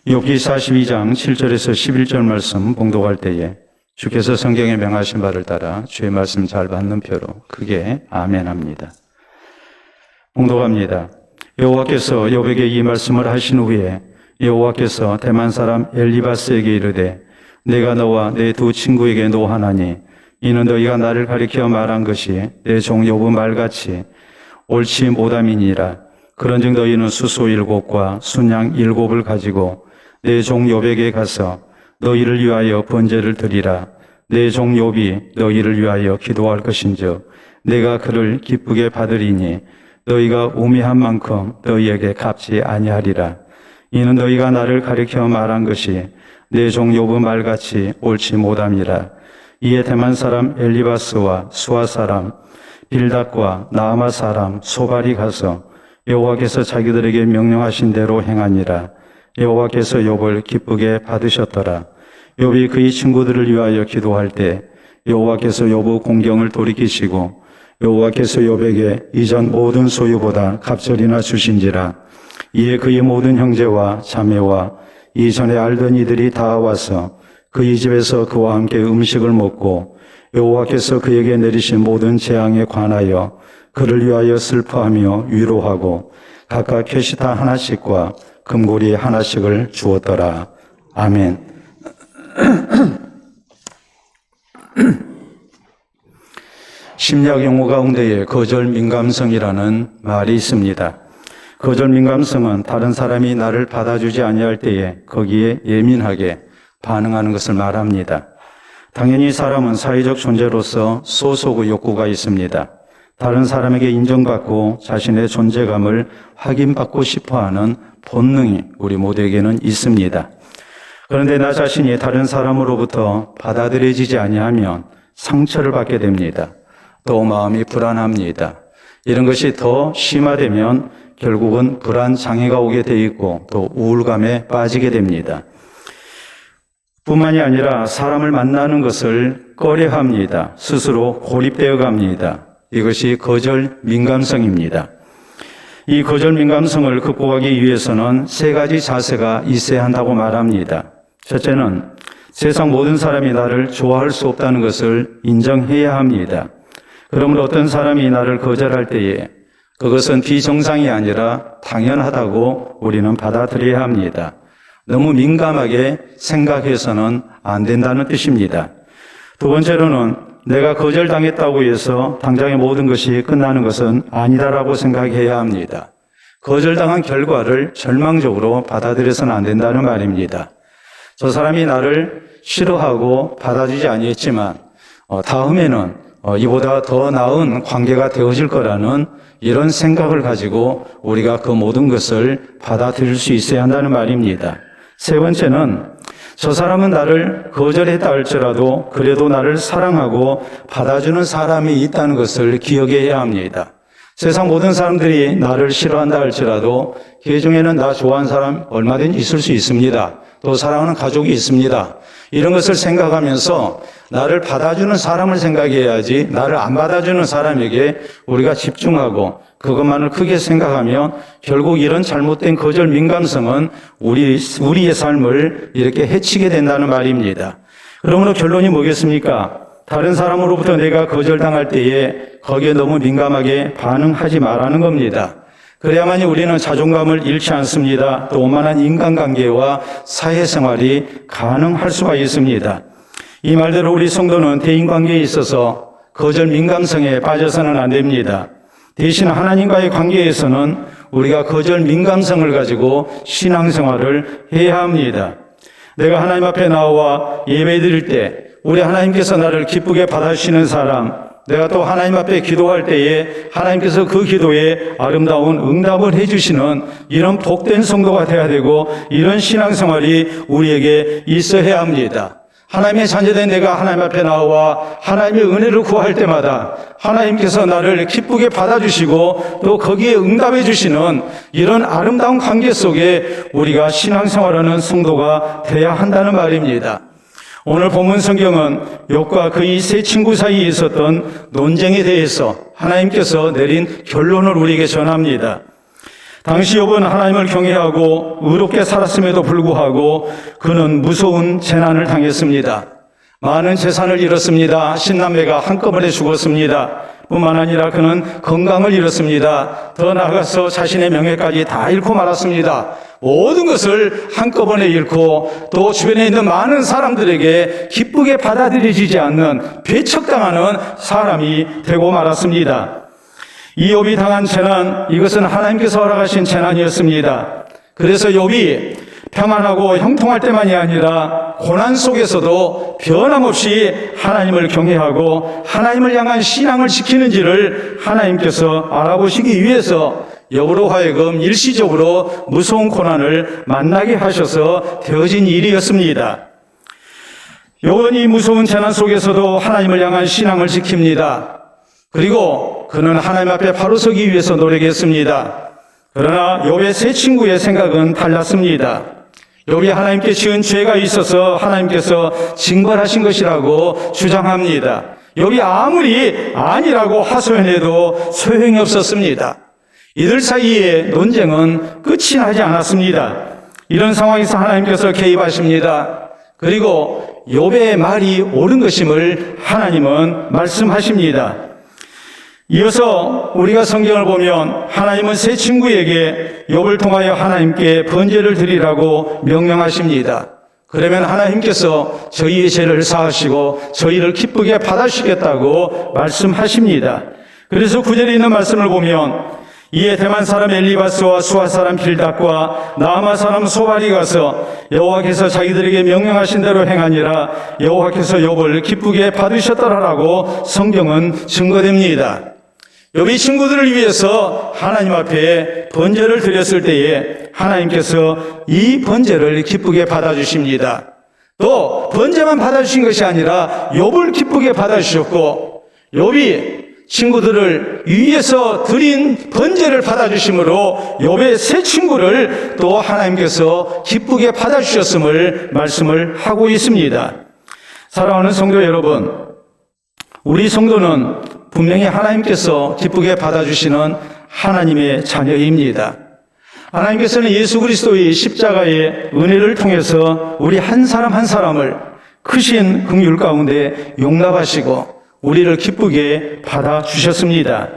욥기 42장 7절에서 11절 말씀 봉독할 때에 주께서 성경에 명하신 바를 따라 주의 말씀 잘 받는 표로 크게 아멘합니다. 봉독합니다. 여호와께서 욥에게 이 말씀을 하신 후에 여호와께서 대만 사람 엘리바스에게 이르되 내가 너와 내 두 친구에게 노하나니 이는 너희가 나를 가리켜 말한 것이 내 종 욥의 말같이 옳지 못함이니라. 그런즉 너희는 수소 7과 순양 7을 가지고 내 종 욥에게 가서 너희를 위하여 번제를 드리라. 내 종 욥이 너희를 위하여 기도할 것인즉 내가 그를 기쁘게 받으리니 너희가 우매한 만큼 너희에게 갚지 아니하리라. 이는 너희가 나를 가리켜 말한 것이 내 종 욥의 말같이 옳지 못함이라. 이에 대만 사람 엘리바스와 수아 사람 빌닷과 나아마 사람 소발이 가서 여호와께서 자기들에게 명령하신 대로 행하니라. 여호와께서 욥을 기쁘게 받으셨더라. 욥이 그의 친구들을 위하여 기도할 때 여호와께서 욥의 공경을 돌이키시고 여호와께서 욥에게 이전 모든 소유보다 갑절이나 주신지라. 이에 그의 모든 형제와 자매와 이전에 알던 이들이 다 와서 그의 집에서 그와 함께 음식을 먹고 여호와께서 그에게 내리신 모든 재앙에 관하여 그를 위하여 슬퍼하며 위로하고 각각 캐시타 하나씩과 금고리 하나씩을 주었더라. 아멘. 심리학 용어 가운데에 거절 민감성이라는 말이 있습니다. 거절 민감성은 다른 사람이 나를 받아주지 아니할 때에 거기에 예민하게 반응하는 것을 말합니다. 당연히 사람은 사회적 존재로서 소속의 욕구가 있습니다. 다른 사람에게 인정받고 자신의 존재감을 확인받고 싶어하는 본능이 우리 모두에게는 있습니다. 그런데 나 자신이 다른 사람으로부터 받아들여지지 아니하면 상처를 받게 됩니다. 또 마음이 불안합니다. 이런 것이 더 심화되면 결국은 불안 장애가 오게 돼 있고 또 우울감에 빠지게 됩니다. 뿐만이 아니라 사람을 만나는 것을 꺼려합니다. 스스로 고립되어 갑니다. 이것이 거절 민감성입니다. 이 거절 민감성을 극복하기 위해서는 3가지 자세가 있어야 한다고 말합니다. 첫째는 세상 모든 사람이 나를 좋아할 수 없다는 것을 인정해야 합니다. 그러므로 어떤 사람이 나를 거절할 때에 그것은 비정상이 아니라 당연하다고 우리는 받아들여야 합니다. 너무 민감하게 생각해서는 안 된다는 뜻입니다. 두 번째로는 내가 거절당했다고 해서 당장의 모든 것이 끝나는 것은 아니다라고 생각해야 합니다. 거절당한 결과를 절망적으로 받아들여서는 안 된다는 말입니다. 저 사람이 나를 싫어하고 받아주지 아니했지만 다음에는 이보다 더 나은 관계가 되어질 거라는 이런 생각을 가지고 우리가 그 모든 것을 받아들일 수 있어야 한다는 말입니다. 세 번째는 저 사람은 나를 거절했다 할지라도 그래도 나를 사랑하고 받아주는 사람이 있다는 것을 기억해야 합니다. 세상 모든 사람들이 나를 싫어한다 할지라도 그 중에는 나 좋아하는 사람 얼마든지 있을 수 있습니다. 또 사랑하는 가족이 있습니다. 이런 것을 생각하면서 나를 받아주는 사람을 생각해야지 나를 안 받아주는 사람에게 우리가 집중하고 그것만을 크게 생각하면 결국 이런 잘못된 거절 민감성은 우리의 삶을 이렇게 해치게 된다는 말입니다. 그러므로 결론이 뭐겠습니까? 다른 사람으로부터 내가 거절당할 때에 거기에 너무 민감하게 반응하지 말라는 겁니다. 그래야만이 우리는 자존감을 잃지 않습니다. 또 원만한 인간관계와 사회생활이 가능할 수가 있습니다. 이 말대로 우리 성도는 대인관계에 있어서 거절 민감성에 빠져서는 안 됩니다. 대신 하나님과의 관계에서는 우리가 거절 민감성을 가지고 신앙생활을 해야 합니다. 내가 하나님 앞에 나와 예배드릴 때 우리 하나님께서 나를 기쁘게 받아주시는 사람, 내가 또 하나님 앞에 기도할 때에 하나님께서 그 기도에 아름다운 응답을 해주시는 이런 복된 성도가 되어야 되고 이런 신앙생활이 우리에게 있어야 합니다. 하나님의 자녀된 내가 하나님 앞에 나와 하나님의 은혜를 구할 때마다 하나님께서 나를 기쁘게 받아주시고 또 거기에 응답해 주시는 이런 아름다운 관계 속에 우리가 신앙생활하는 성도가 되어야 한다는 말입니다. 오늘 본문 성경은 욥과 그의 세 친구 사이에 있었던 논쟁에 대해서 하나님께서 내린 결론을 우리에게 전합니다. 당시 욥은 하나님을 경외하고 의롭게 살았음에도 불구하고 그는 무서운 재난을 당했습니다. 많은 재산을 잃었습니다. 10남매가 한꺼번에 죽었습니다. 뿐만 아니라 그는 건강을 잃었습니다. 더 나아가서 자신의 명예까지 다 잃고 말았습니다. 모든 것을 한꺼번에 잃고 또 주변에 있는 많은 사람들에게 기쁘게 받아들여지지 않는 배척당하는 사람이 되고 말았습니다. 이 욥이 당한 재난, 이것은 하나님께서 허락하신 재난이었습니다. 그래서 욥이 평안하고 형통할 때만이 아니라 고난 속에서도 변함없이 하나님을 경외하고 하나님을 향한 신앙을 지키는지를 하나님께서 알아보시기 위해서 욥으로 하여금 일시적으로 무서운 고난을 만나게 하셔서 되어진 일이었습니다. 욥은 이 무서운 재난 속에서도 하나님을 향한 신앙을 지킵니다. 그리고 그는 하나님 앞에 바로 서기 위해서 노력했습니다. 그러나 욥의 세 친구의 생각은 달랐습니다. 욥이 하나님께 지은 죄가 있어서 하나님께서 징벌하신 것이라고 주장합니다. 욥이 아무리 아니라고 하소연해도 소용이 없었습니다. 이들 사이의 논쟁은 끝이 나지 않았습니다. 이런 상황에서 하나님께서 개입하십니다. 그리고 욥의 말이 옳은 것임을 하나님은 말씀하십니다. 이어서 우리가 성경을 보면 하나님은 세 친구에게 욥을 통하여 하나님께 번제를 드리라고 명령하십니다. 그러면 하나님께서 저희의 죄를 사하시고 저희를 기쁘게 받아주시겠다고 말씀하십니다. 그래서 9절에 있는 말씀을 보면 이에 대만 사람 엘리바스와 수아 사람 빌닷과 나아마 사람 소발이 가서 여호와께서 자기들에게 명령하신 대로 행하니라 여호와께서 욥을 기쁘게 받으셨더라라고 성경은 증거됩니다. 욥이 친구들을 위해서 하나님 앞에 번제를 드렸을 때에 하나님께서 이 번제를 기쁘게 받아주십니다. 또 번제만 받아주신 것이 아니라 욥을 기쁘게 받아주셨고 욥이 친구들을 위해서 드린 번제를 받아주심으로 욥의 세 친구를 또 하나님께서 기쁘게 받아주셨음을 말씀을 하고 있습니다. 사랑하는 성도 여러분, 우리 성도는 분명히 하나님께서 기쁘게 받아주시는 하나님의 자녀입니다. 하나님께서는 예수 그리스도의 십자가의 은혜를 통해서 우리 한 사람 한 사람을 크신 긍휼 가운데 용납하시고 우리를 기쁘게 받아주셨습니다.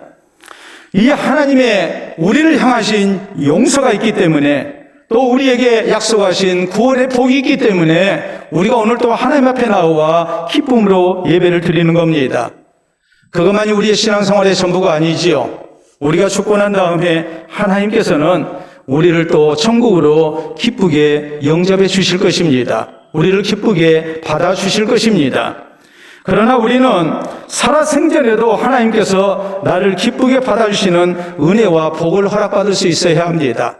이 하나님의 우리를 향하신 용서가 있기 때문에 또 우리에게 약속하신 구원의 복이 있기 때문에 우리가 오늘 또 하나님 앞에 나와 기쁨으로 예배를 드리는 겁니다. 그것만이 우리의 신앙생활의 전부가 아니지요. 우리가 죽고 난 다음에 하나님께서는 우리를 또 천국으로 기쁘게 영접해 주실 것입니다. 우리를 기쁘게 받아주실 것입니다. 그러나 우리는 살아생전에도 하나님께서 나를 기쁘게 받아주시는 은혜와 복을 허락받을 수 있어야 합니다.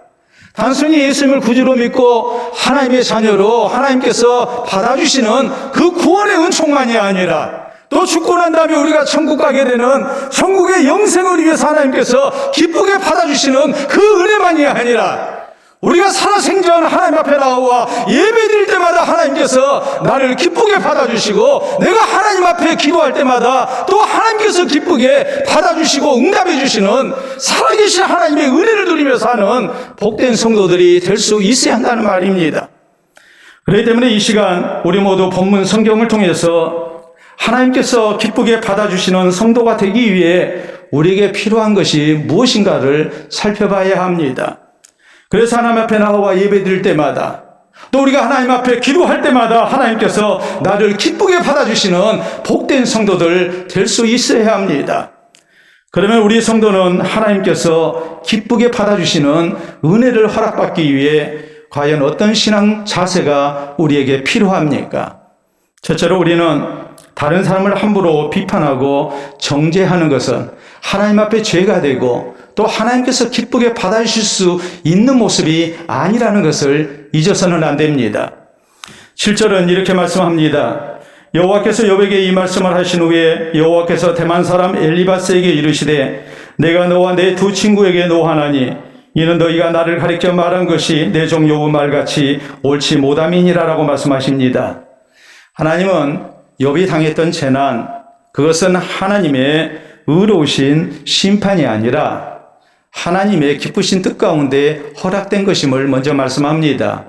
단순히 예수님을 구주로 믿고 하나님의 자녀로 하나님께서 받아주시는 그 구원의 은총만이 아니라 또 죽고 난 다음에 우리가 천국 가게 되는 천국의 영생을 위해서 하나님께서 기쁘게 받아주시는 그 은혜만이 아니라 우리가 살아생전 하나님 앞에 나와 예배드릴 때마다 하나님께서 나를 기쁘게 받아주시고 내가 하나님 앞에 기도할 때마다 또 하나님께서 기쁘게 받아주시고 응답해 주시는 살아계신 하나님의 은혜를 누리며 사는 복된 성도들이 될 수 있어야 한다는 말입니다. 그렇기 때문에 이 시간 우리 모두 본문 성경을 통해서 하나님께서 기쁘게 받아주시는 성도가 되기 위해 우리에게 필요한 것이 무엇인가를 살펴봐야 합니다. 그래서 하나님 앞에 나와 예배드릴 때마다 또 우리가 하나님 앞에 기도할 때마다 하나님께서 나를 기쁘게 받아주시는 복된 성도들 될 수 있어야 합니다. 그러면 우리 성도는 하나님께서 기쁘게 받아주시는 은혜를 허락받기 위해 과연 어떤 신앙 자세가 우리에게 필요합니까? 첫째로 우리는 다른 사람을 함부로 비판하고 정죄하는 것은 하나님 앞에 죄가 되고 또 하나님께서 기쁘게 받아주실 수 있는 모습이 아니라는 것을 잊어서는 안 됩니다. 7절은 이렇게 말씀합니다. 여호와께서 욥에게 이 말씀을 하신 후에 여호와께서 대만 사람 엘리바스에게 이르시되 내가 너와 내 두 친구에게 노하나니 이는 너희가 나를 가리켜 말한 것이 내 종 욥의 말같이 옳지 못함이니라라고 말씀하십니다. 하나님은 욥이 당했던 재난, 그것은 하나님의 의로우신 심판이 아니라 하나님의 기쁘신 뜻 가운데 허락된 것임을 먼저 말씀합니다.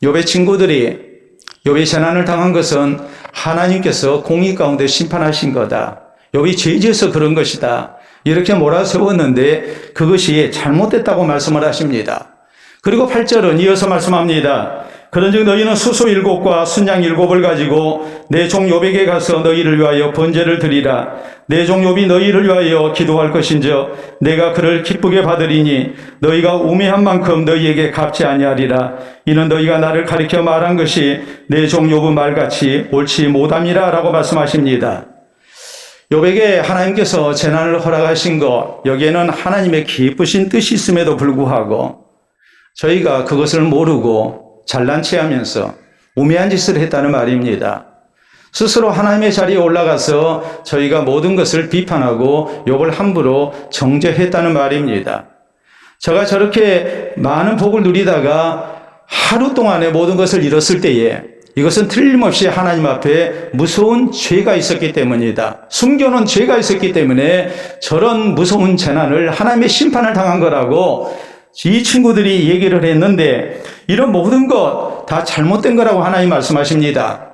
욥의 친구들이 욥이 재난을 당한 것은 하나님께서 공의 가운데 심판하신 거다. 욥이 죄지어서 그런 것이다. 이렇게 몰아세웠는데 그것이 잘못됐다고 말씀을 하십니다. 그리고 8절은 이어서 말씀합니다. 그런즉 너희는 수소 7과 순양 7을 가지고 내 종 욥에게 가서 너희를 위하여 번제를 드리라. 내 종 욥이 너희를 위하여 기도할 것인즉 내가 그를 기쁘게 받으리니 너희가 우매한 만큼 너희에게 갚지 아니하리라. 이는 너희가 나를 가리켜 말한 것이 내 종 욥의 말같이 옳지 못함이라 라고 말씀하십니다. 욥에게 하나님께서 재난을 허락하신 것, 여기에는 하나님의 기쁘신 뜻이 있음에도 불구하고 저희가 그것을 모르고 잘난 체하면서 우매한 짓을 했다는 말입니다. 스스로 하나님의 자리에 올라가서 저희가 모든 것을 비판하고 욥을 함부로 정죄했다는 말입니다. 제가 저렇게 많은 복을 누리다가 하루 동안에 모든 것을 잃었을 때에 이것은 틀림없이 하나님 앞에 무서운 죄가 있었기 때문이다. 숨겨놓은 죄가 있었기 때문에 저런 무서운 재난을 하나님의 심판을 당한 거라고 이 친구들이 얘기를 했는데 이런 모든 것 다 잘못된 거라고 하나님 말씀하십니다.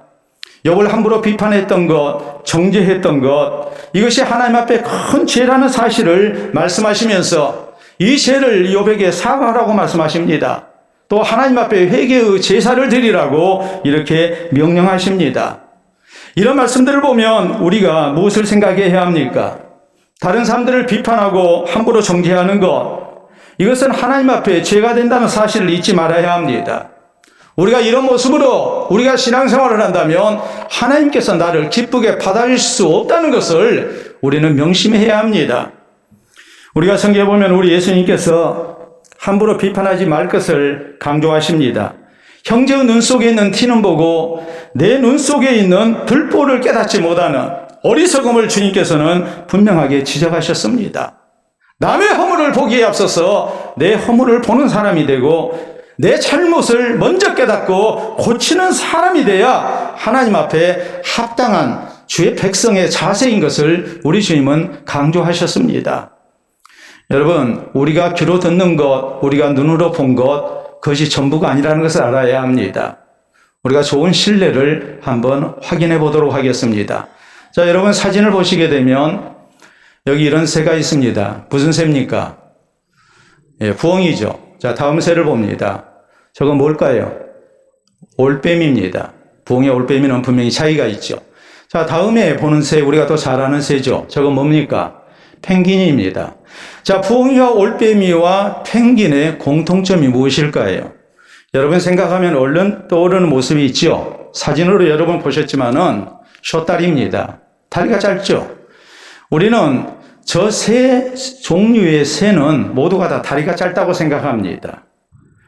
욥을 함부로 비판했던 것, 정죄했던 것, 이것이 하나님 앞에 큰 죄라는 사실을 말씀하시면서 이 죄를 욥에게 사과하라고 말씀하십니다. 또 하나님 앞에 회개의 제사를 드리라고 이렇게 명령하십니다. 이런 말씀들을 보면 우리가 무엇을 생각해야 합니까? 다른 사람들을 비판하고 함부로 정죄하는 것, 이것은 하나님 앞에 죄가 된다는 사실을 잊지 말아야 합니다. 우리가 이런 모습으로 우리가 신앙생활을 한다면 하나님께서 나를 기쁘게 받아주실 수 없다는 것을 우리는 명심해야 합니다. 우리가 성경에 보면 우리 예수님께서 함부로 비판하지 말 것을 강조하십니다. 형제의 눈 속에 있는 티는 보고 내 눈 속에 있는 들보를 깨닫지 못하는 어리석음을 주님께서는 분명하게 지적하셨습니다. 남의 허물을 보기에 앞서서 내 허물을 보는 사람이 되고 내 잘못을 먼저 깨닫고 고치는 사람이 돼야 하나님 앞에 합당한 주의 백성의 자세인 것을 우리 주님은 강조하셨습니다. 여러분, 우리가 귀로 듣는 것, 우리가 눈으로 본 것, 그것이 전부가 아니라는 것을 알아야 합니다. 우리가 좋은 신뢰를 한번 확인해 보도록 하겠습니다. 자, 여러분 사진을 보시게 되면 여기 이런 새가 있습니다. 무슨 새입니까? 예, 부엉이죠. 자, 다음 새를 봅니다. 저건 뭘까요? 올빼미입니다. 부엉이와 올빼미는 분명히 차이가 있죠. 자, 다음에 보는 새, 우리가 또 잘 아는 새죠. 저건 뭡니까? 펭귄입니다. 자, 부엉이와 올빼미와 펭귄의 공통점이 무엇일까요? 여러분 생각하면 얼른 떠오르는 모습이 있죠. 사진으로 여러분 보셨지만은 숏다리입니다. 다리가 짧죠. 우리는 저 새 종류의 새는 모두가 다 다리가 짧다고 생각합니다.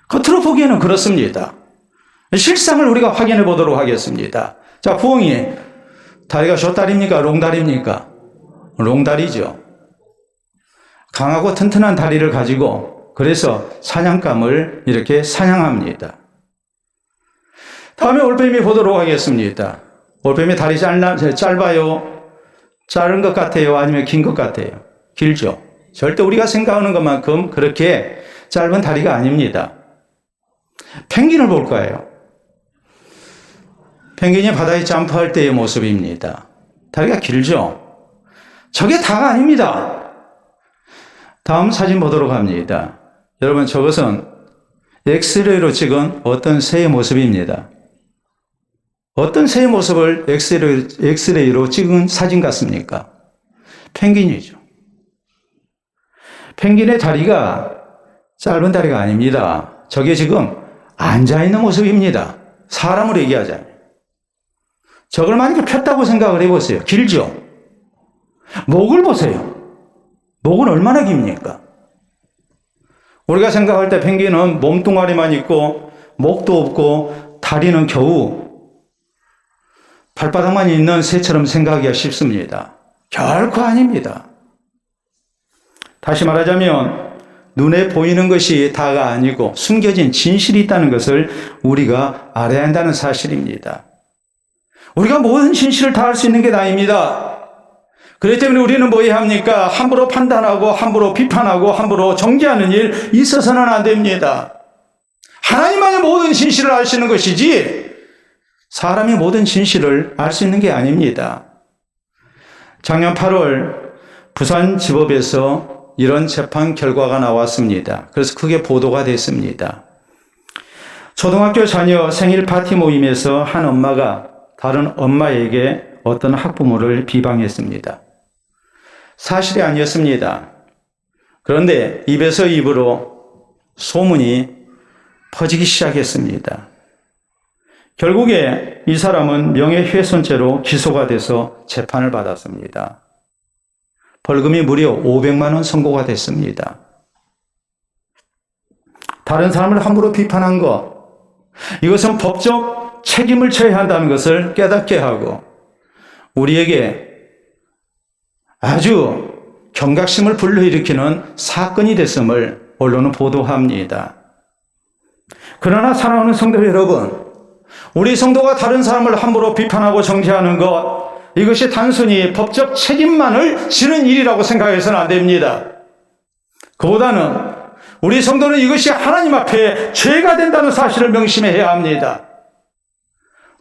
겉으로 보기에는 그렇습니다. 실상을 우리가 확인해 보도록 하겠습니다. 자, 부엉이 다리가 숏다리입니까? 롱다리입니까? 롱다리죠. 강하고 튼튼한 다리를 가지고 그래서 사냥감을 이렇게 사냥합니다. 다음에 올빼미 보도록 하겠습니다. 올빼미 다리 짧아요? 짧은 것 같아요? 아니면 긴 것 같아요? 길죠. 절대 우리가 생각하는 것만큼 그렇게 짧은 다리가 아닙니다. 펭귄을 볼 거예요. 펭귄이 바다에 점프할 때의 모습입니다. 다리가 길죠. 저게 다가 아닙니다. 다음 사진 보도록 합니다. 여러분, 저것은 엑스레이로 찍은 어떤 새의 모습입니다. 어떤 새의 모습을 엑스레이로 찍은 사진 같습니까? 펭귄이죠. 펭귄의 다리가 짧은 다리가 아닙니다. 저게 지금 앉아있는 모습입니다. 사람으로 얘기하자면. 저걸 만약에 폈다고 생각을 해보세요. 길죠? 목을 보세요. 목은 얼마나 깁니까? 우리가 생각할 때 펭귄은 몸뚱아리만 있고 목도 없고 다리는 겨우 발바닥만 있는 새처럼 생각하기가 쉽습니다. 결코 아닙니다. 다시 말하자면 눈에 보이는 것이 다가 아니고 숨겨진 진실이 있다는 것을 우리가 알아야 한다는 사실입니다. 우리가 모든 진실을 다 알 수 있는 게 다입니다. 그렇기 때문에 우리는 뭐 해야 합니까? 함부로 판단하고 함부로 비판하고 함부로 정죄하는 일 있어서는 안 됩니다. 하나님만이 모든 진실을 아시는 것이지 사람이 모든 진실을 알 수 있는 게 아닙니다. 작년 8월 부산지법에서 이런 재판 결과가 나왔습니다. 그래서 크게 보도가 됐습니다. 초등학교 자녀 생일 파티 모임에서 한 엄마가 다른 엄마에게 어떤 학부모를 비방했습니다. 사실이 아니었습니다. 그런데 입에서 입으로 소문이 퍼지기 시작했습니다. 결국에 이 사람은 명예훼손죄로 기소가 돼서 재판을 받았습니다. 벌금이 무려 500만 원 선고가 됐습니다. 다른 사람을 함부로 비판한 것, 이것은 법적 책임을 져야 한다는 것을 깨닫게 하고 우리에게 아주 경각심을 불러일으키는 사건이 됐음을 언론은 보도합니다. 그러나 사랑하는 성도 여러분, 우리 성도가 다른 사람을 함부로 비판하고 정죄하는 것, 이것이 단순히 법적 책임만을 지는 일이라고 생각해서는 안 됩니다. 그보다는 우리 성도는 이것이 하나님 앞에 죄가 된다는 사실을 명심해야 합니다.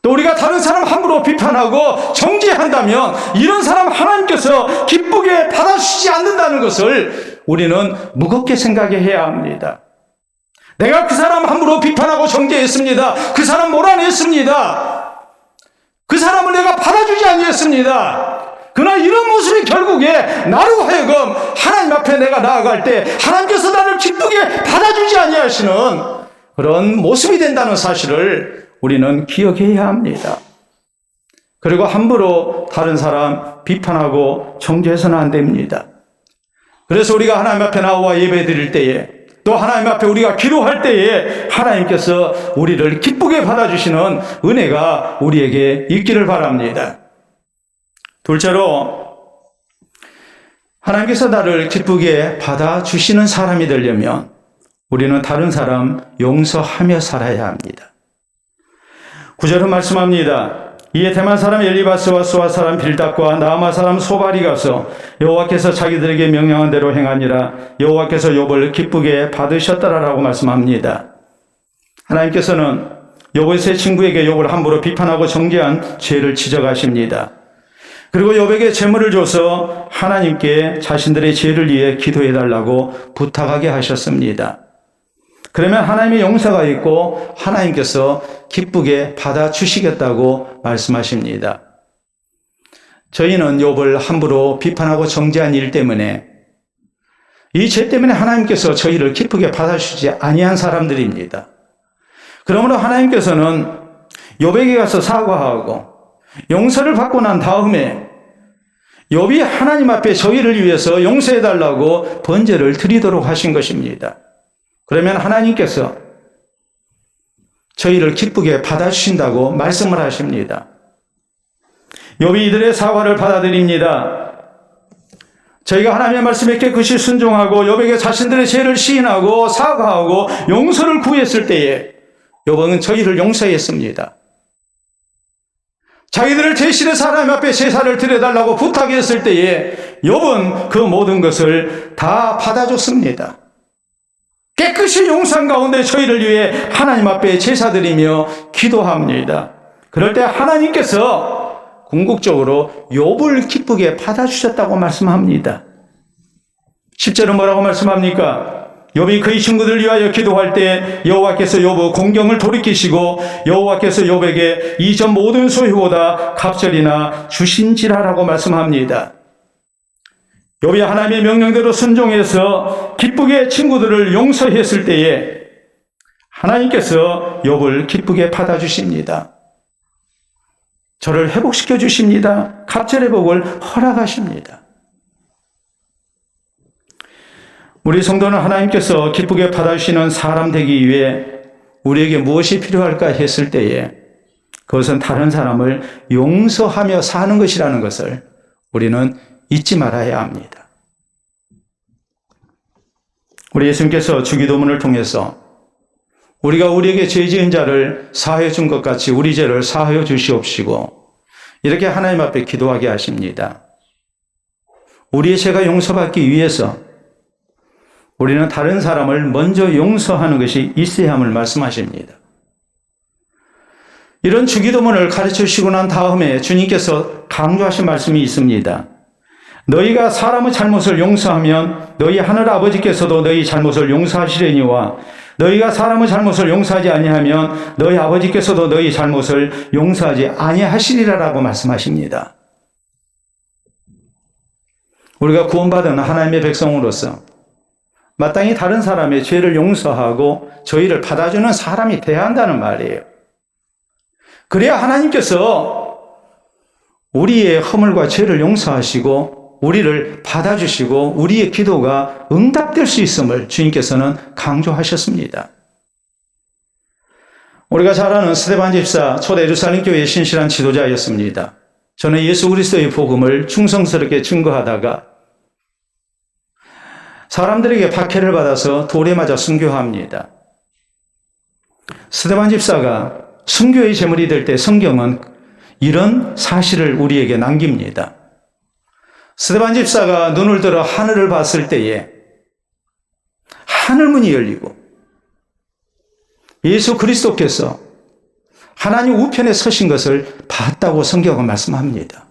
또 우리가 다른 사람 함부로 비판하고 정죄한다면 이런 사람 하나님께서 기쁘게 받아주시지 않는다는 것을 우리는 무겁게 생각해야 합니다. 내가 그 사람 함부로 비판하고 정죄했습니다. 그 사람 몰아냈습니다. 그 사람을 내가 받아주지 아니했습니다. 그러나 이런 모습이 결국에 나로 하여금 하나님 앞에 내가 나아갈 때 하나님께서 나를 기쁘게 받아주지 아니하시는 그런 모습이 된다는 사실을 우리는 기억해야 합니다. 그리고 함부로 다른 사람 비판하고 정죄해서는 안 됩니다. 그래서 우리가 하나님 앞에 나와 예배 드릴 때에 또 하나님 앞에 우리가 기도할 때에 하나님께서 우리를 기쁘게 받아주시는 은혜가 우리에게 있기를 바랍니다. 둘째로, 하나님께서 나를 기쁘게 받아주시는 사람이 되려면 우리는 다른 사람 용서하며 살아야 합니다. 9절은 말씀합니다. 이에 대만 사람 엘리바스와 수아 사람 빌닷과 나아마 사람 소발이 가서 여호와께서 자기들에게 명령한 대로 행하니라. 여호와께서 욥을 기쁘게 받으셨더라라고 말씀합니다. 하나님께서는 욥의 세 친구에게 욥을 함부로 비판하고 정죄한 죄를 지적하십니다. 그리고 욥에게 재물을 줘서 하나님께 자신들의 죄를 위해 기도해달라고 부탁하게 하셨습니다. 그러면 하나님의 용서가 있고 하나님께서 기쁘게 받아주시겠다고 말씀하십니다. 저희는 욥을 함부로 비판하고 정죄한 일 때문에, 이 죄 때문에 하나님께서 저희를 기쁘게 받아주시지 아니한 사람들입니다. 그러므로 하나님께서는 욥에게 가서 사과하고 용서를 받고 난 다음에 욥이 하나님 앞에 저희를 위해서 용서해달라고 번제를 드리도록 하신 것입니다. 그러면 하나님께서 저희를 기쁘게 받아주신다고 말씀을 하십니다. 욥이 이들의 사과를 받아들입니다. 저희가 하나님의 말씀에 깨끗이 순종하고 욥에게 자신들의 죄를 시인하고 사과하고 용서를 구했을 때에 욥은 저희를 용서했습니다. 자기들을 대신해서 하나님 앞에 제사를 드려달라고 부탁했을 때에 욥은 그 모든 것을 다 받아줬습니다. 깨끗이 용서한 가운데 저희를 위해 하나님 앞에 제사드리며 기도합니다. 그럴 때 하나님께서 궁극적으로 욥을 기쁘게 받아주셨다고 말씀합니다. 10절은 뭐라고 말씀합니까? 욥이 그의 친구들을 위하여 기도할 때 여호와께서 욥의 공경을 돌이키시고 여호와께서 욥에게 이전 모든 소유보다 갑절이나 주신지라라고 말씀합니다. 욥이 하나님의 명령대로 순종해서 기쁘게 친구들을 용서했을 때에 하나님께서 욥을 기쁘게 받아주십니다. 저를 회복시켜 주십니다. 갑절의 복을 허락하십니다. 우리 성도는 하나님께서 기쁘게 받아주시는 사람 되기 위해 우리에게 무엇이 필요할까 했을 때에 그것은 다른 사람을 용서하며 사는 것이라는 것을 우리는 잊지 말아야 합니다. 우리 예수님께서 주기도문을 통해서 우리가 우리에게 죄 지은 자를 사하여 준 것 같이 우리 죄를 사하여 주시옵시고 이렇게 하나님 앞에 기도하게 하십니다. 우리의 죄가 용서받기 위해서 우리는 다른 사람을 먼저 용서하는 것이 있어야 함을 말씀하십니다. 이런 주기도문을 가르쳐 주시고 난 다음에 주님께서 강조하신 말씀이 있습니다. 너희가 사람의 잘못을 용서하면 너희 하늘 아버지께서도 너희 잘못을 용서하시려니와 너희가 사람의 잘못을 용서하지 아니하면 너희 아버지께서도 너희 잘못을 용서하지 아니하시리라라고 말씀하십니다. 우리가 구원받은 하나님의 백성으로서 마땅히 다른 사람의 죄를 용서하고 저희를 받아주는 사람이 되어야 한다는 말이에요. 그래야 하나님께서 우리의 허물과 죄를 용서하시고 우리를 받아주시고 우리의 기도가 응답될 수 있음을 주님께서는 강조하셨습니다. 우리가 잘 아는 스데반 집사, 초대 예루살렘 교회의 신실한 지도자였습니다. 저는 예수 그리스도의 복음을 충성스럽게 증거하다가 사람들에게 박해를 받아서 돌에 맞아 순교합니다. 스데반 집사가 순교의 제물이 될 때 성경은 이런 사실을 우리에게 남깁니다. 스데반 집사가 눈을 들어 하늘을 봤을 때에 하늘문이 열리고 예수 그리스도께서 하나님 우편에 서신 것을 봤다고 성경은 말씀합니다.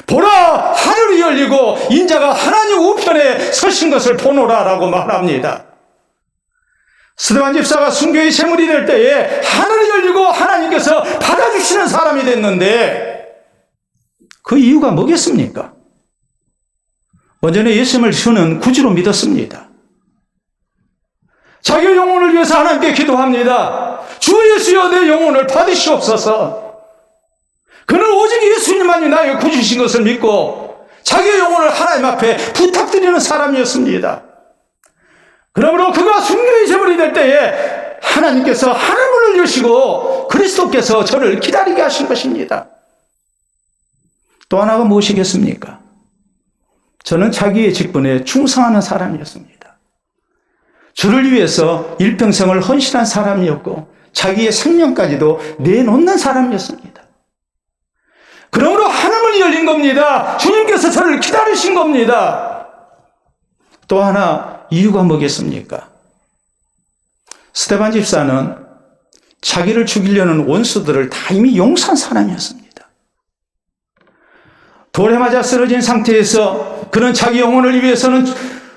보라, 하늘이 열리고 인자가 하나님 우편에 서신 것을 보노라라고 말합니다. 스데반 집사가 순교의 제물이 될 때에 하늘이 열리고 하나님께서 받아주시는 사람이 됐는데 그 이유가 뭐겠습니까? 먼저는 예수님을 주는 구주로 믿었습니다. 자기 영혼을 위해서 하나님께 기도합니다. 주 예수여 내 영혼을 받으시옵소서. 그는 오직 예수님만이 나에게 구주신 것을 믿고 자기의 영혼을 하나님 앞에 부탁드리는 사람이었습니다. 그러므로 그가 순교의 제물이 될 때에 하나님께서 하늘문을 여시고 그리스도께서 저를 기다리게 하신 것입니다. 또 하나가 무엇이겠습니까? 저는 자기의 직분에 충성하는 사람이었습니다. 주를 위해서 일평생을 헌신한 사람이었고 자기의 생명까지도 내놓는 사람이었습니다. 그러므로 하늘문이 열린 겁니다. 주님께서 저를 기다리신 겁니다. 또 하나 이유가 뭐겠습니까? 스데반 집사는 자기를 죽이려는 원수들을 다 이미 용서한 사람이었습니다. 돌에 맞아 쓰러진 상태에서 그는 자기 영혼을 위해서는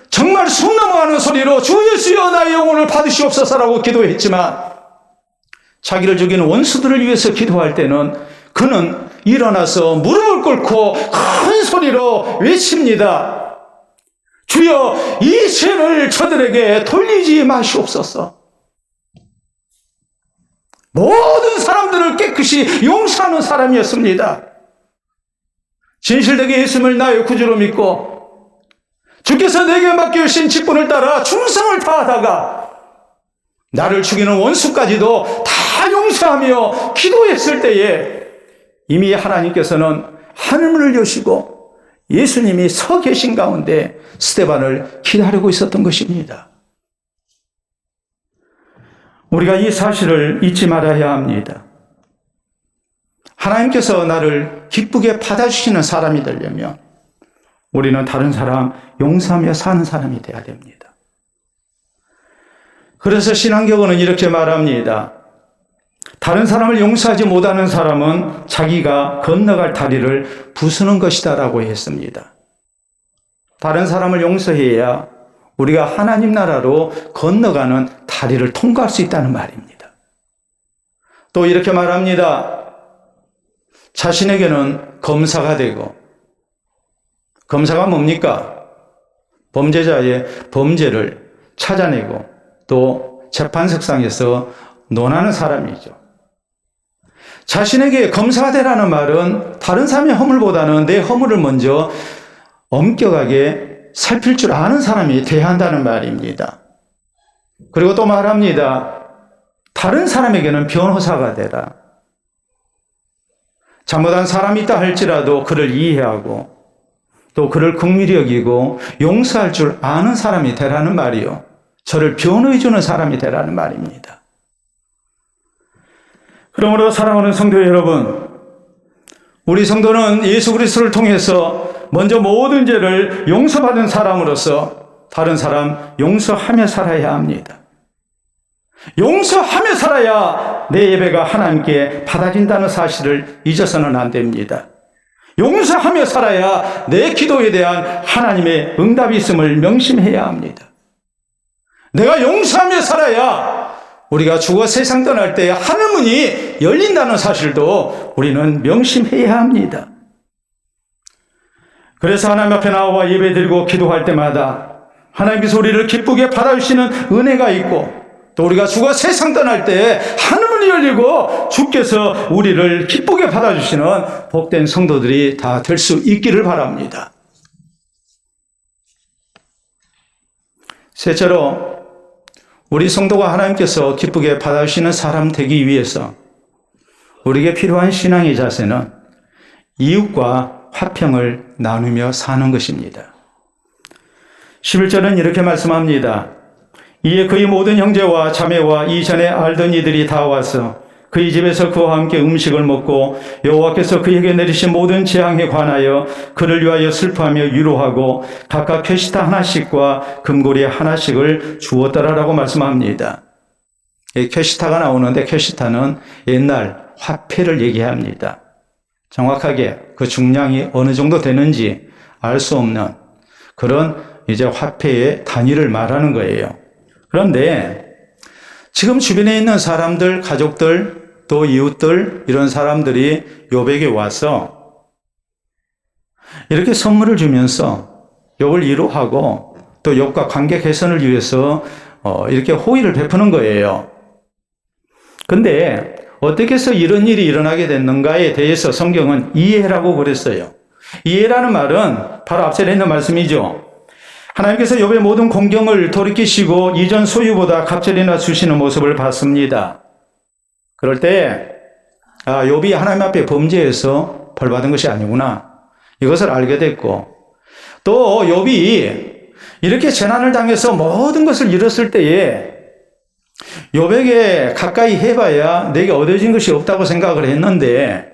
정말 숨 넘어가는 소리로 주 예수여 나의 영혼을 받으시옵소서라고 기도했지만 자기를 죽이는 원수들을 위해서 기도할 때는 그는 일어나서 무릎을 꿇고 큰 소리로 외칩니다. 주여 이 죄를 저들에게 돌리지 마시옵소서. 모든 사람들을 깨끗이 용서하는 사람이었습니다. 진실되게 예수님을 나의 구주로 믿고 주께서 내게 맡겨주신 직분을 따라 충성을 다하다가 나를 죽이는 원수까지도 다 용서하며 기도했을 때에 이미 하나님께서는 하늘문을 여시고 예수님이 서 계신 가운데 스데반을 기다리고 있었던 것입니다. 우리가 이 사실을 잊지 말아야 합니다. 하나님께서 나를 기쁘게 받아주시는 사람이 되려면 우리는 다른 사람 용서하며 사는 사람이 되어야 됩니다. 그래서 신앙교훈은 이렇게 말합니다. 다른 사람을 용서하지 못하는 사람은 자기가 건너갈 다리를 부수는 것이다라고 했습니다. 다른 사람을 용서해야 우리가 하나님 나라로 건너가는 다리를 통과할 수 있다는 말입니다. 또 이렇게 말합니다. 자신에게는 검사가 되고, 검사가 뭡니까? 범죄자의 범죄를 찾아내고 또 재판석상에서 논하는 사람이죠. 자신에게 검사가 되라는 말은 다른 사람의 허물보다는 내 허물을 먼저 엄격하게 살필 줄 아는 사람이 돼야 한다는 말입니다. 그리고 또 말합니다. 다른 사람에게는 변호사가 되라. 잘못한 사람이 있다 할지라도 그를 이해하고 또 그를 긍휼히 여기고 용서할 줄 아는 사람이 되라는 말이요. 저를 변호해 주는 사람이 되라는 말입니다. 그러므로 사랑하는 성도 여러분, 우리 성도는 예수 그리스도를 통해서 먼저 모든 죄를 용서받은 사람으로서 다른 사람 용서하며 살아야 합니다. 용서하며 살아야 내 예배가 하나님께 받아진다는 사실을 잊어서는 안 됩니다. 용서하며 살아야 내 기도에 대한 하나님의 응답이 있음을 명심해야 합니다. 내가 용서하며 살아야 우리가 죽어 세상 떠날 때 하늘문이 열린다는 사실도 우리는 명심해야 합니다. 그래서 하나님 앞에 나와 예배드리고 기도할 때마다 하나님께서 우리를 기쁘게 받아주시는 은혜가 있고, 또 우리가 죽어 세상 떠날 때 하늘문이 열리고 주께서 우리를 기쁘게 받아주시는 복된 성도들이 다 될 수 있기를 바랍니다. 셋째로, 우리 성도가 하나님께서 기쁘게 받아주시는 사람 되기 위해서 우리에게 필요한 신앙의 자세는 이웃과 화평을 나누며 사는 것입니다. 11절은 이렇게 말씀합니다. 이에 그의 모든 형제와 자매와 이전에 알던 이들이 다 와서 그의 집에서 그와 함께 음식을 먹고 여호와께서 그에게 내리신 모든 재앙에 관하여 그를 위하여 슬퍼하며 위로하고 각각 캐시타 하나씩과 금고리 하나씩을 주었더라라고 말씀합니다. 이 캐시타가 나오는데 캐시타는 옛날 화폐를 얘기합니다. 정확하게 그 중량이 어느 정도 되는지 알 수 없는 그런 이제 화폐의 단위를 말하는 거예요. 그런데 지금 주변에 있는 사람들, 가족들, 또 이웃들, 이런 사람들이 욥에게 와서 이렇게 선물을 주면서 욥을 위로하고 또 욥과 관계 개선을 위해서 이렇게 호의를 베푸는 거예요. 근데 어떻게 해서 이런 일이 일어나게 됐는가에 대해서 성경은 이해라고 그랬어요. 이해라는 말은 바로 앞서 있는 말씀이죠. 하나님께서 욥의 모든 공경을 돌이키시고 이전 소유보다 갑절이나 주시는 모습을 봤습니다. 그럴 때 욥이 하나님 앞에 범죄해서 벌받은 것이 아니구나, 이것을 알게 됐고, 또 욥이 이렇게 재난을 당해서 모든 것을 잃었을 때에 욥에게 가까이 해봐야 내게 얻어진 것이 없다고 생각을 했는데,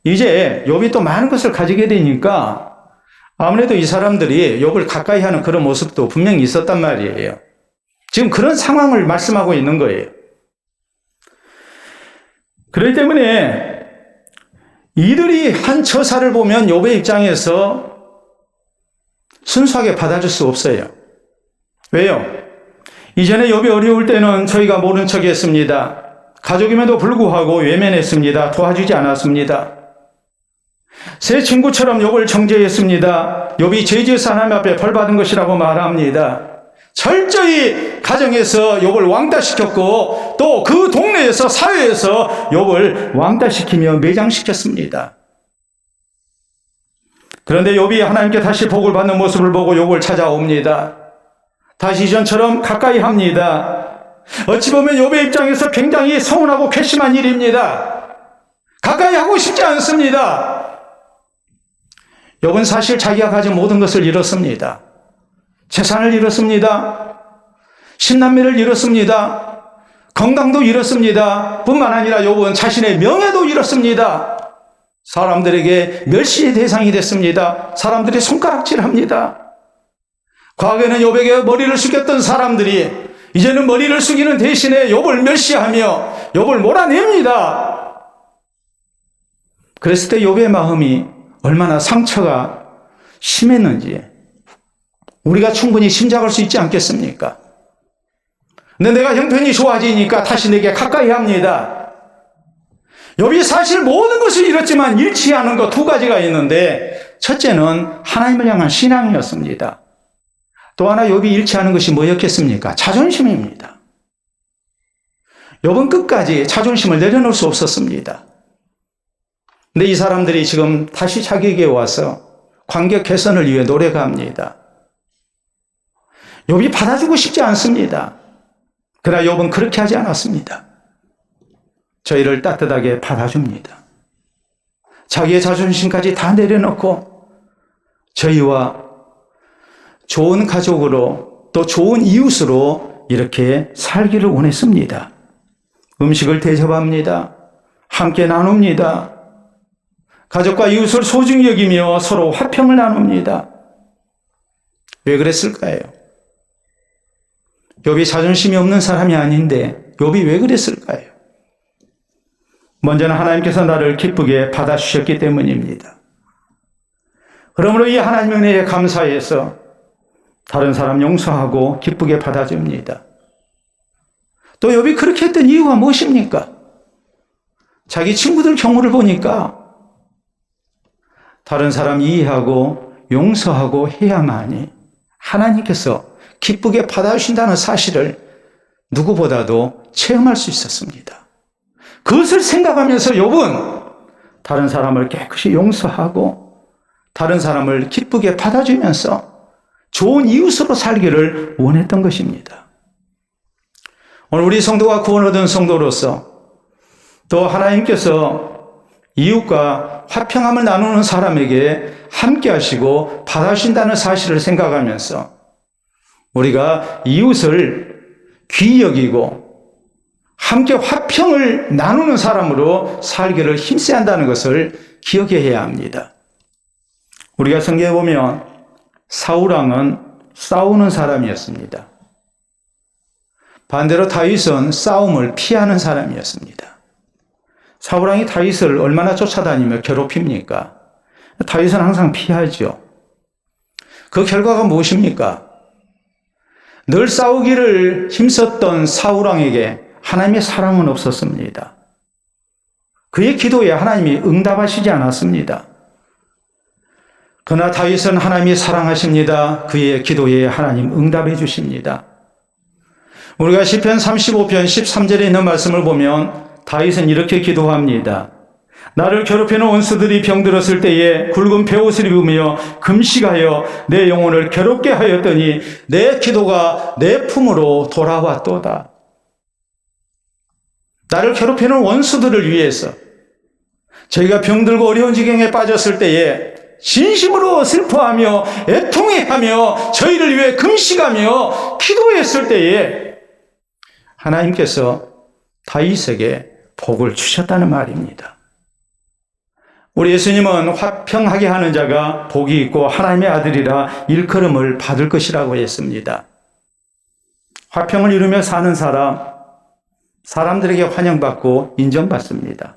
이제 욥이 또 많은 것을 가지게 되니까 아무래도 이 사람들이 욥을 가까이 하는 그런 모습도 분명히 있었단 말이에요. 지금 그런 상황을 말씀하고 있는 거예요. 그렇기 때문에 이들이 한 처사를 보면 욥의 입장에서 순수하게 받아줄 수 없어요. 왜요? 이전에 욥이 어려울 때는 저희가 모른 척 했습니다. 가족임에도 불구하고 외면했습니다. 도와주지 않았습니다. 새 친구처럼 욥을 정죄했습니다. 욥이 죄지어서 하나님 앞에 벌받은 것이라고 말합니다. 철저히 가정에서 욥을 왕따시켰고 또 그 동네에서 사회에서 욥을 왕따시키며 매장시켰습니다. 그런데 욥이 하나님께 다시 복을 받는 모습을 보고 욥을 찾아옵니다. 다시 이전처럼 가까이 합니다. 어찌 보면 욥의 입장에서 굉장히 서운하고 괘씸한 일입니다. 가까이 하고 싶지 않습니다. 욥은 사실 자기가 가진 모든 것을 잃었습니다. 재산을 잃었습니다. 신남매를 잃었습니다. 건강도 잃었습니다. 뿐만 아니라 욥은 자신의 명예도 잃었습니다. 사람들에게 멸시의 대상이 됐습니다. 사람들이 손가락질합니다. 과거에는 욥에게 머리를 숙였던 사람들이 이제는 머리를 숙이는 대신에 욥을 멸시하며 욥을 몰아냅니다. 그랬을 때 욥의 마음이 얼마나 상처가 심했는지 우리가 충분히 짐작할 수 있지 않겠습니까? 근데 내가 형편이 좋아지니까 다시 내게 가까이 합니다. 욥이 사실 모든 것을 잃었지만 잃지 않은 것 두 가지가 있는데, 첫째는 하나님을 향한 신앙이었습니다. 또 하나 욥이 잃지 않은 것이 뭐였겠습니까? 자존심입니다. 욥은 끝까지 자존심을 내려놓을 수 없었습니다. 근데 이 사람들이 지금 다시 자기에게 와서 관계 개선을 위해 노력합니다. 욥이 받아주고 싶지 않습니다. 그러나 욥은 그렇게 하지 않았습니다. 저희를 따뜻하게 받아줍니다. 자기의 자존심까지 다 내려놓고 저희와 좋은 가족으로 또 좋은 이웃으로 이렇게 살기를 원했습니다. 음식을 대접합니다. 함께 나눕니다. 가족과 이웃을 소중히 여기며 서로 화평을 나눕니다. 왜 그랬을까요? 욥이 자존심이 없는 사람이 아닌데 욥이 왜 그랬을까요? 먼저는 하나님께서 나를 기쁘게 받아주셨기 때문입니다. 그러므로 이 하나님의 은혜에 감사해서 다른 사람 용서하고 기쁘게 받아줍니다. 또 욥이 그렇게 했던 이유가 무엇입니까? 자기 친구들 경우를 보니까 다른 사람 이해하고 용서하고 해야만이 하나님께서 기쁘게 받아주신다는 사실을 누구보다도 체험할 수 있었습니다. 그것을 생각하면서 욥은 다른 사람을 깨끗이 용서하고 다른 사람을 기쁘게 받아주면서 좋은 이웃으로 살기를 원했던 것입니다. 오늘 우리 성도가 구원 얻은 성도로서 또 하나님께서 이웃과 화평함을 나누는 사람에게 함께 하시고 받아주신다는 사실을 생각하면서 우리가 이웃을 귀히 여기고 함께 화평을 나누는 사람으로 살기를 힘써야 한다는 것을 기억해야 합니다. 우리가 성경에 보면 사울왕은 싸우는 사람이었습니다. 반대로 다윗은 싸움을 피하는 사람이었습니다. 사울왕이 다윗을 얼마나 쫓아다니며 괴롭힙니까? 다윗은 항상 피하죠. 그 결과가 무엇입니까? 늘 싸우기를 힘썼던 사울왕에게 하나님의 사랑은 없었습니다. 그의 기도에 하나님이 응답하시지 않았습니다. 그러나 다윗은 하나님이 사랑하십니다. 그의 기도에 하나님 응답해 주십니다. 우리가 시편 35편 13절에 있는 말씀을 보면 다윗은 이렇게 기도합니다. 나를 괴롭히는 원수들이 병들었을 때에 굵은 베옷을 입으며 금식하여 내 영혼을 괴롭게 하였더니 내 기도가 내 품으로 돌아왔도다. 나를 괴롭히는 원수들을 위해서 저희가 병들고 어려운 지경에 빠졌을 때에 진심으로 슬퍼하며 애통해하며 저희를 위해 금식하며 기도했을 때에 하나님께서 다윗에게 복을 주셨다는 말입니다. 우리 예수님은 화평하게 하는 자가 복이 있고 하나님의 아들이라 일컬음을 받을 것이라고 했습니다. 화평을 이루며 사는 사람들에게 환영받고 인정받습니다.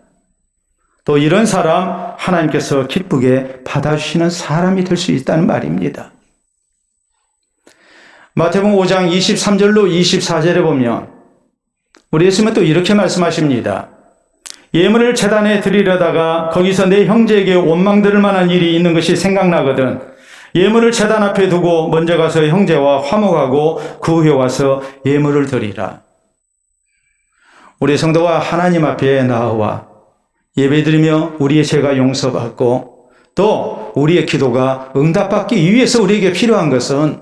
또 이런 사람 하나님께서 기쁘게 받아주시는 사람이 될 수 있다는 말입니다. 마태복음 5장 23절로 24절에 보면 우리 예수님은 또 이렇게 말씀하십니다. 예물을 제단에 드리려다가 거기서 내 형제에게 원망 들을 만한 일이 있는 것이 생각나거든 예물을 제단 앞에 두고 먼저 가서 형제와 화목하고 그 후에 와서 예물을 드리라. 우리 성도가 하나님 앞에 나와 예배드리며 우리의 죄가 용서받고 또 우리의 기도가 응답받기 위해서 우리에게 필요한 것은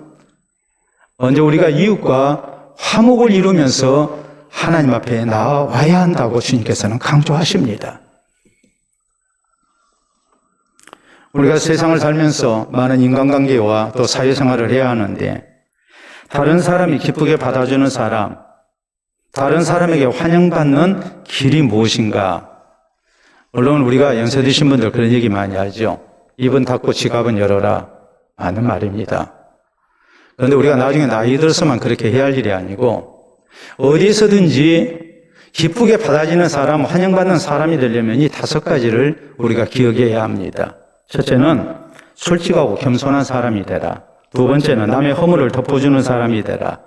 먼저 우리가 이웃과 화목을 이루면서 하나님 앞에 나와야 한다고 주님께서는 강조하십니다. 우리가 세상을 살면서 많은 인간관계와 또 사회생활을 해야 하는데 다른 사람이 기쁘게 받아주는 사람, 다른 사람에게 환영받는 길이 무엇인가? 물론 우리가 연세 드신 분들 그런 얘기 많이 하죠. 입은 닫고 지갑은 열어라 하는 말입니다. 그런데 우리가 나중에 나이 들어서만 그렇게 해야 할 일이 아니고 어디서든지 기쁘게 받아지는 사람, 환영받는 사람이 되려면 이 5가지를 우리가 기억해야 합니다. 첫째는 솔직하고 겸손한 사람이 되라. 두 번째는 남의 허물을 덮어주는 사람이 되라.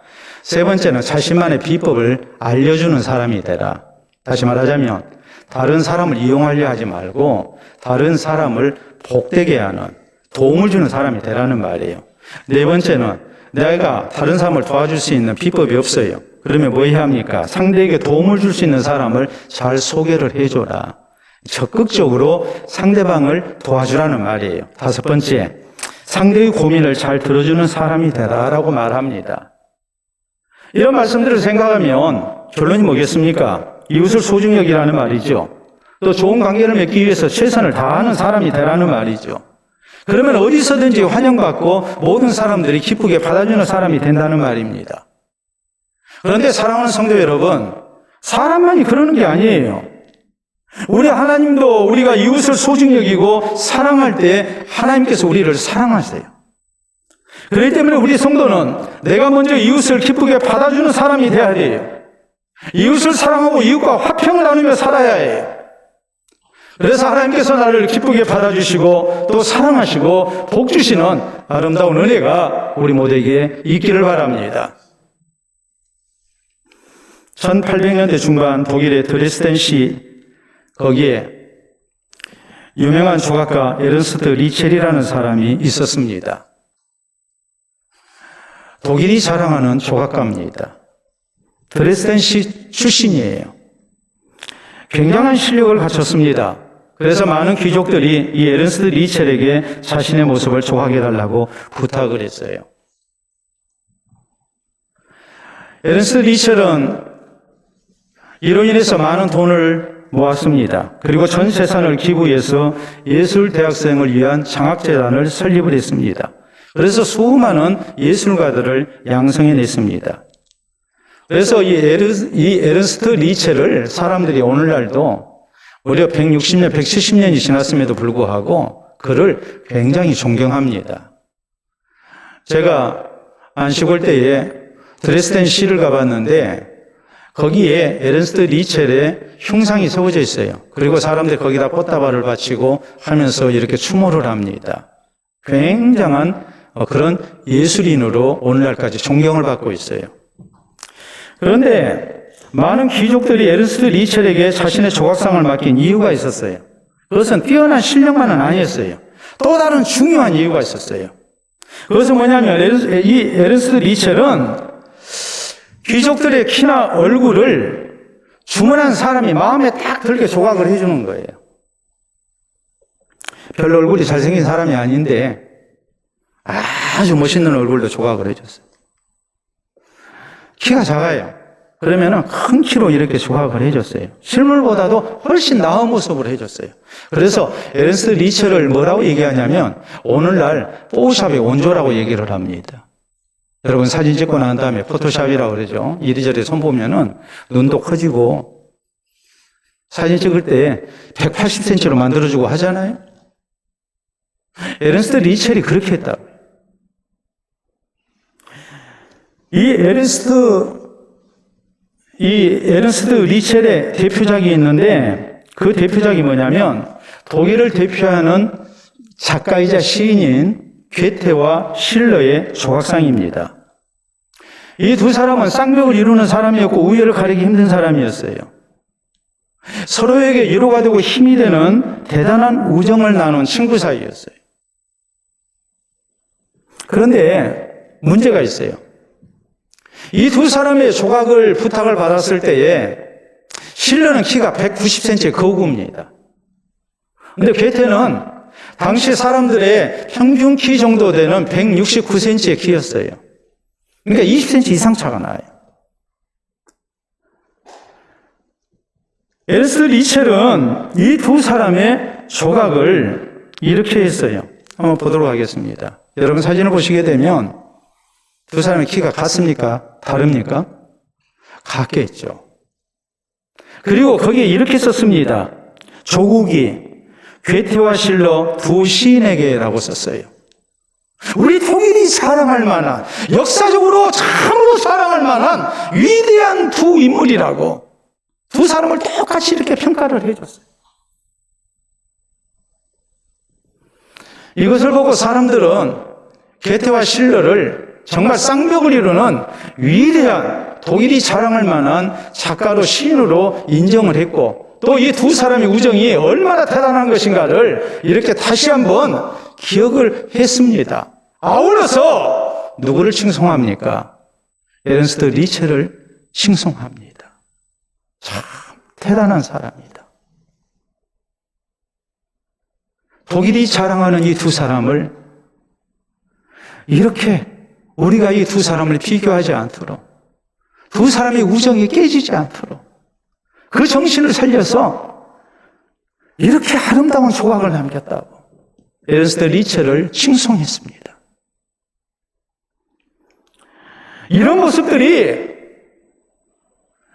세 번째는 자신만의 비법을 알려주는 사람이 되라. 다시 말하자면 다른 사람을 이용하려 하지 말고 다른 사람을 복되게 하는, 도움을 주는 사람이 되라는 말이에요. 네 번째는 내가 다른 사람을 도와줄 수 있는 비법이 없어요. 그러면 뭐 해야 합니까? 상대에게 도움을 줄 수 있는 사람을 잘 소개를 해줘라. 적극적으로 상대방을 도와주라는 말이에요. 다섯 번째, 상대의 고민을 잘 들어주는 사람이 되라라고 말합니다. 이런 말씀들을 생각하면 결론이 뭐겠습니까? 이웃을 소중히 여기라는 말이죠. 또 좋은 관계를 맺기 위해서 최선을 다하는 사람이 되라는 말이죠. 그러면 어디서든지 환영받고 모든 사람들이 기쁘게 받아주는 사람이 된다는 말입니다. 그런데 사랑하는 성도 여러분, 사람만이 그러는 게 아니에요. 우리 하나님도 우리가 이웃을 소중히 여기고 사랑할 때 하나님께서 우리를 사랑하세요. 그렇기 때문에 우리 성도는 내가 먼저 이웃을 기쁘게 받아주는 사람이 되어야 돼요. 이웃을 사랑하고 이웃과 화평을 나누며 살아야 해요. 그래서 하나님께서 나를 기쁘게 받아주시고 또 사랑하시고 복 주시는 아름다운 은혜가 우리 모두에게 있기를 바랍니다. 1800년대 중반 독일의 드레스덴시, 거기에 유명한 조각가 에른스트 리첼이라는 사람이 있었습니다. 독일이 자랑하는 조각가입니다. 드레스덴시 출신이에요. 굉장한 실력을 갖췄습니다. 그래서 많은 귀족들이 이 에른스트 리첼에게 자신의 모습을 조각해달라고 부탁을 했어요. 에른스트 리첼은 이로 인해서 많은 돈을 모았습니다. 그리고 전 재산을 기부해서 예술대학생을 위한 장학재단을 설립을 했습니다. 그래서 수많은 예술가들을 양성해냈습니다. 그래서 이 에른스트 리첼을 사람들이 오늘날도 무려 160년, 170년이 지났음에도 불구하고 그를 굉장히 존경합니다. 제가 안식월 때에 드레스덴 시를 가봤는데 거기에 에른스트 리첼의 흉상이 세워져 있어요. 그리고 사람들이 거기다 꽃다발을 바치고 하면서 이렇게 추모를 합니다. 굉장한 그런 예술인으로 오늘날까지 존경을 받고 있어요. 그런데 많은 귀족들이 에른스트 리첼에게 자신의 조각상을 맡긴 이유가 있었어요. 그것은 뛰어난 실력만은 아니었어요. 또 다른 중요한 이유가 있었어요. 그것은 뭐냐면 이 에른스트 리첼은 귀족들의 키나 얼굴을 주문한 사람이 마음에 딱 들게 조각을 해주는 거예요. 별로 얼굴이 잘생긴 사람이 아닌데 아주 멋있는 얼굴도 조각을 해줬어요. 키가 작아요. 그러면은 큰 키로 이렇게 조각을 해줬어요. 실물보다도 훨씬 나은 모습으로 해줬어요. 그래서 에른스트 리첼을 뭐라고 얘기하냐면 오늘날 포토샵의 원조라고 얘기를 합니다. 여러분 사진 찍고 난 다음에 포토샵이라고 그러죠. 이리저리 손 보면은 눈도 커지고 사진 찍을 때 180cm로 만들어주고 하잖아요. 에른스트 리첼이 그렇게 했다고. 이 에른스트 리첼의 대표작이 있는데 그 대표작이 뭐냐면 독일을 대표하는 작가이자 시인인 괴테와 실러의 조각상입니다. 이 두 사람은 쌍벽을 이루는 사람이었고 우열을 가리기 힘든 사람이었어요. 서로에게 위로가 되고 힘이 되는 대단한 우정을 나눈 친구 사이였어요. 그런데 문제가 있어요. 이 두 사람의 조각을 부탁을 받았을 때에 실러는 키가 190cm의 거구입니다. 그런데 괴테는 당시 사람들의 평균 키 정도 되는 169cm의 키였어요. 그러니까 20cm 이상 차가 나요. 에른스트 리첼은 이 두 사람의 조각을 이렇게 했어요. 한번 보도록 하겠습니다. 여러분 사진을 보시게 되면 두 사람의 키가 같습니까? 다릅니까? 같겠죠. 그리고 거기에 이렇게 썼습니다. 조국이 괴테와 실러 두 시인에게라고 썼어요. 우리 독일이 자랑할 만한, 역사적으로 참으로 자랑할 만한 위대한 두 인물이라고 두 사람을 똑같이 이렇게 평가를 해줬어요. 이것을 보고 사람들은 괴테와 실러를 정말 쌍벽을 이루는 위대한 독일이 자랑할 만한 작가로 시인으로 인정을 했고 또 이 두 사람의 우정이 얼마나 대단한 것인가를 이렇게 다시 한번 기억을 했습니다. 아울러서 누구를 칭송합니까? 에른스트 리첼을 칭송합니다. 참 대단한 사람이다. 독일이 자랑하는 이 두 사람을 이렇게 우리가 이 두 사람을 비교하지 않도록 두 사람의 우정이 깨지지 않도록 그 정신을 살려서 이렇게 아름다운 조각을 남겼다고 에른스트 리첼을 칭송했습니다. 이런 모습들이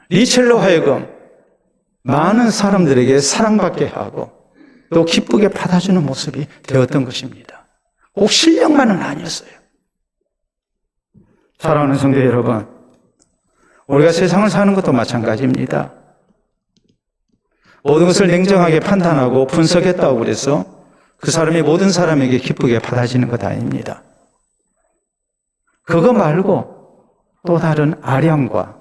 리첼로 하여금 많은 사람들에게 사랑받게 하고 또 기쁘게 받아주는 모습이 되었던 것입니다. 꼭 실력만은 아니었어요. 사랑하는 성도 여러분, 우리가 세상을 사는 것도 마찬가지입니다. 모든 것을 냉정하게 판단하고 분석했다고 그래서 그 사람이 모든 사람에게 기쁘게 받아지는 것 아닙니다. 그거 말고 또 다른 아량과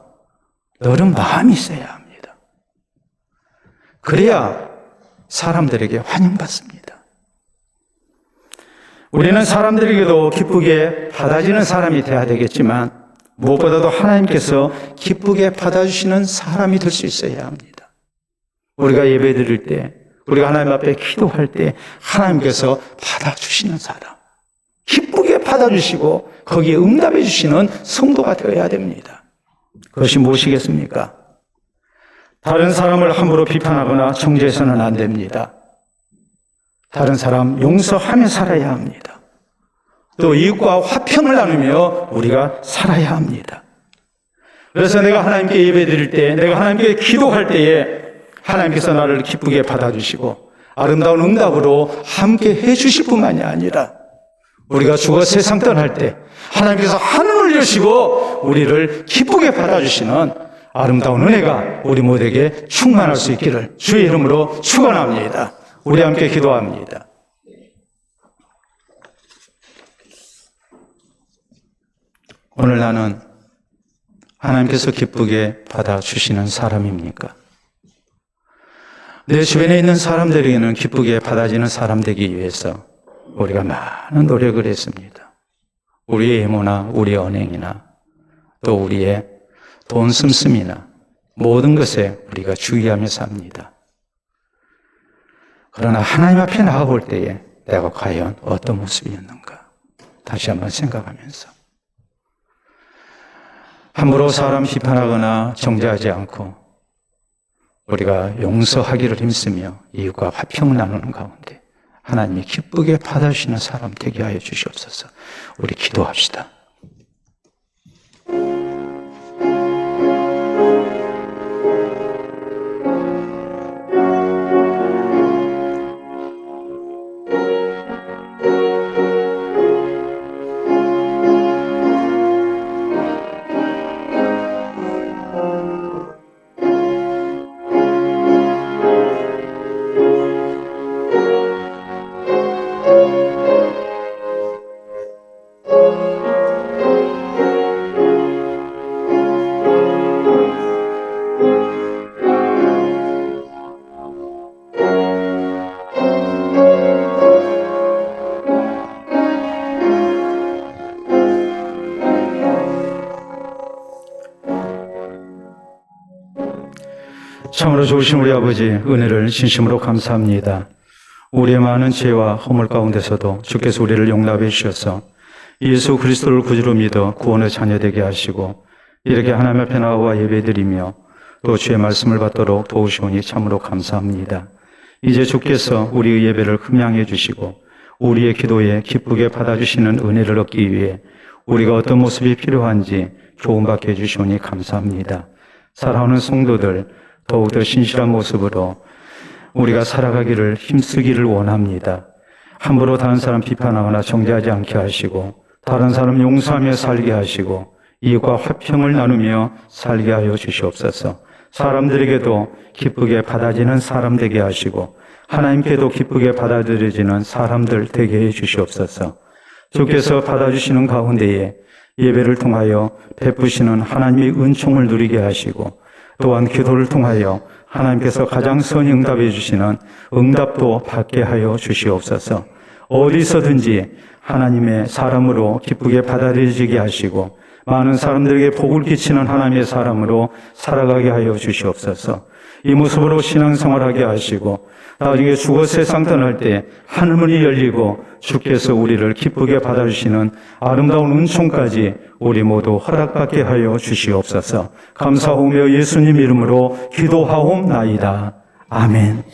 너른 마음이 있어야 합니다. 그래야 사람들에게 환영받습니다. 우리는 사람들에게도 기쁘게 받아지는 사람이 되어야 되겠지만 무엇보다도 하나님께서 기쁘게 받아주시는 사람이 될 수 있어야 합니다. 우리가 예배 드릴 때, 우리가 하나님 앞에 기도할 때 하나님께서 받아주시는 사람, 기쁘게 받아주시고 거기에 응답해 주시는 성도가 되어야 됩니다. 그것이 무엇이겠습니까? 다른 사람을 함부로 비판하거나 정죄해서는 안 됩니다. 다른 사람 용서하며 살아야 합니다. 또 이웃과 화평을 나누며 우리가 살아야 합니다. 그래서 내가 하나님께 예배드릴 때, 내가 하나님께 기도할 때에 하나님께서 나를 기쁘게 받아주시고 아름다운 응답으로 함께 해주실 뿐만이 아니라 우리가 죽어 세상 떠날 때 하나님께서 하늘을 여시고 우리를 기쁘게 받아주시는 아름다운 은혜가 우리 모두에게 충만할 수 있기를 주의 이름으로 축원합니다. 우리 함께 기도합니다. 오늘 나는 하나님께서 기쁘게 받아주시는 사람입니까? 내 주변에 있는 사람들에게는 기쁘게 받아지는 사람 되기 위해서 우리가 많은 노력을 했습니다. 우리의 예모나 우리의 언행이나 또 우리의 돈 씀씀이나 모든 것에 우리가 주의하며 삽니다. 그러나 하나님 앞에 나아볼 때에 내가 과연 어떤 모습이었는가 다시 한번 생각하면서 함부로 사람 비판하거나 정죄하지 않고 우리가 용서하기를 힘쓰며 이웃과 화평을 나누는 가운데 하나님이 기쁘게 받아주시는 사람 되게 하여 주시옵소서. 우리 기도합시다. 참으로 좋으신 우리 아버지 은혜를 진심으로 감사합니다. 우리의 많은 죄와 허물 가운데서도 주께서 우리를 용납해 주셔서 예수 그리스도를 구주로 믿어 구원의 자녀 되게 하시고 이렇게 하나님 앞에 나와 예배드리며 또 주의 말씀을 받도록 도우시오니 참으로 감사합니다. 이제 주께서 우리의 예배를 흠양해 주시고 우리의 기도에 기쁘게 받아주시는 은혜를 얻기 위해 우리가 어떤 모습이 필요한지 조언받게 해주시오니 감사합니다. 사랑하는 성도들 더욱더 신실한 모습으로 우리가 살아가기를 힘쓰기를 원합니다. 함부로 다른 사람 비판하거나 정죄하지 않게 하시고 다른 사람 용서하며 살게 하시고 이웃과 화평을 나누며 살게 하여 주시옵소서. 사람들에게도 기쁘게 받아지는 사람 되게 하시고 하나님께도 기쁘게 받아들여지는 사람들 되게 해 주시옵소서. 주께서 받아주시는 가운데에 예배를 통하여 베푸시는 하나님의 은총을 누리게 하시고 또한 기도를 통하여 하나님께서 가장 선히 응답해 주시는 응답도 받게 하여 주시옵소서. 어디서든지 하나님의 사람으로 기쁘게 받아들여지게 하시고 많은 사람들에게 복을 끼치는 하나님의 사람으로 살아가게 하여 주시옵소서. 이 모습으로 신앙생활하게 하시고 나중에 죽어 세상 떠날 때 하늘문이 열리고 주께서 우리를 기쁘게 받아주시는 아름다운 은총까지 우리 모두 허락받게 하여 주시옵소서. 감사하며 예수님 이름으로 기도하옵나이다. 아멘.